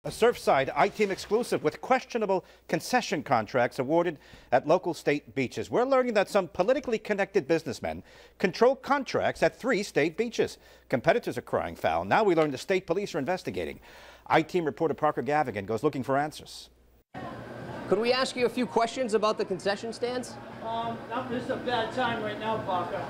A Surfside I-Team exclusive with questionable concession contracts awarded at local state beaches. We're learning that some politically connected businessmen control contracts at 3 state beaches. Competitors are crying foul. Now we learn the state police are investigating. I-Team reporter Parker Gavigan goes looking for answers. Could we ask you a few questions about the concession stands? This is a bad time right now, Parker.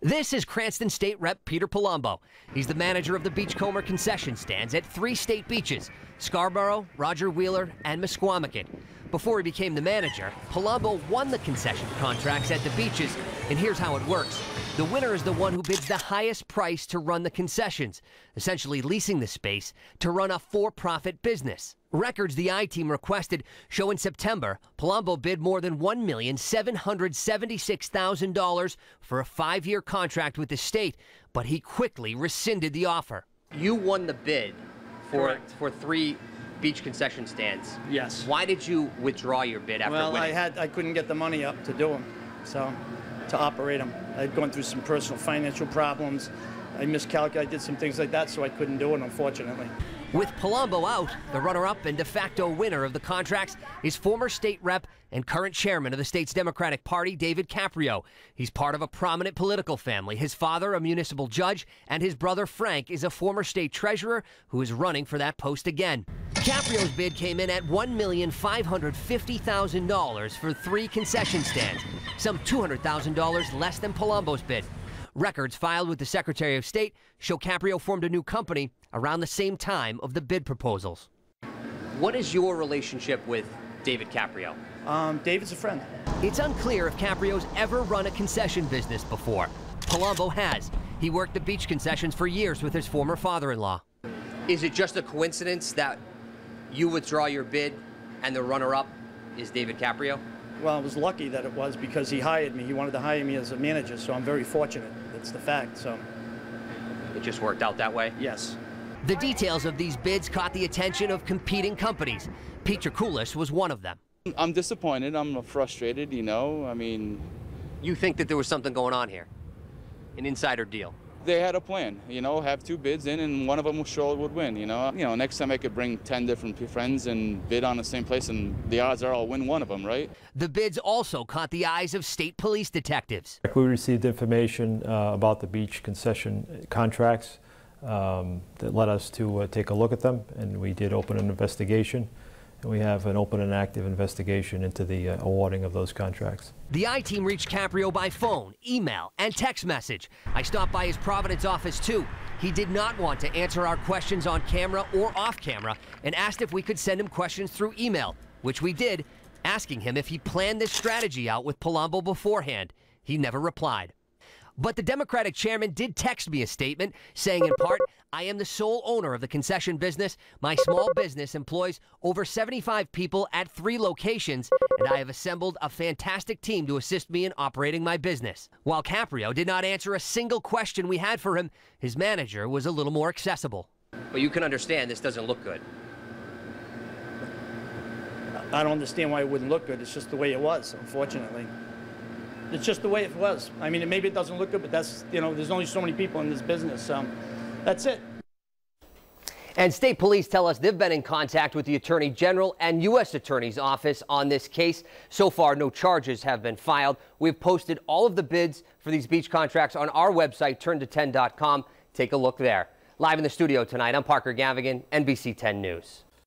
This is Cranston State Rep Peter Palumbo. He's the manager of the Beachcomber concession stands at 3 state beaches: Scarborough, Roger Wheeler, and Misquamicut. Before he became the manager, Palumbo won the concession contracts at the beaches, and here's how it works. The winner is the one who bids the highest price to run the concessions, essentially leasing the space to run a for-profit business. Records the I-Team requested show in September, Palumbo bid more than $1,776,000 for a 5-year contract with the state, but he quickly rescinded the offer. You won the bid for 3 beach concession stands. Yes. Why did you withdraw your bid after winning? Well, I couldn't get the money up to do them, so to operate them. I'd gone through some personal financial problems. I miscalculated, I did some things like that, so I couldn't do it, unfortunately. With Palumbo out, the runner-up and de facto winner of the contracts is former state rep and current chairman of the state's Democratic Party, David Caprio. He's part of a prominent political family. His father, a municipal judge, and his brother, Frank, is a former state treasurer who is running for that post again. Caprio's bid came in at $1,550,000 for 3 concession stands, some $200,000 less than Palumbo's bid. Records filed with the Secretary of State show Caprio formed a new company around the same time of the bid proposals. What is your relationship with David Caprio? David's a friend. It's unclear if Caprio's ever run a concession business before. Palumbo has. He worked the beach concessions for years with his former father-in-law. Is it just a coincidence that you withdraw your bid and the runner-up is David Caprio? Well, I was lucky that it was because he hired me. He wanted to hire me as a manager, so I'm very fortunate. That's the fact, so. It just worked out that way? Yes. The details of these bids caught the attention of competing companies. Peter Kulis was one of them. I'm disappointed. I'm frustrated, you know. I mean... You think that there was something going on here? An insider deal? They had a plan, you know, have 2 bids in and one of them sure would win, you know. Next time I could bring 10 different friends and bid on the same place, and the odds are I'll win one of them, right? The bids also caught the eyes of state police detectives. We received information about the beach concession contracts that led us to take a look at them, and we did open an investigation. And we have an open and active investigation into the awarding of those contracts. The I-Team reached Caprio by phone, email, and text message. I stopped by his Providence office too. He did not want to answer our questions on camera or off camera and asked if we could send him questions through email, which we did, asking him if he planned this strategy out with Palumbo beforehand. He never replied. But the Democratic chairman did text me a statement saying in part, "I am the sole owner of the concession business. My small business employs over 75 people at 3 locations, and I have assembled a fantastic team to assist me in operating my business." While Caprio did not answer a single question we had for him, his manager was a little more accessible. But you can understand this doesn't look good. I don't understand why it wouldn't look good. It's just the way it was, unfortunately. It's just the way it was. I mean, maybe it doesn't look good, but that's, you know, there's only so many people in this business, so that's it. And state police tell us they've been in contact with the Attorney General and U.S. Attorney's Office on this case. So far, no charges have been filed. We've posted all of the bids for these beach contracts on our website, turnto10.com. Take a look there. Live in the studio tonight, I'm Parker Gavigan, NBC 10 News.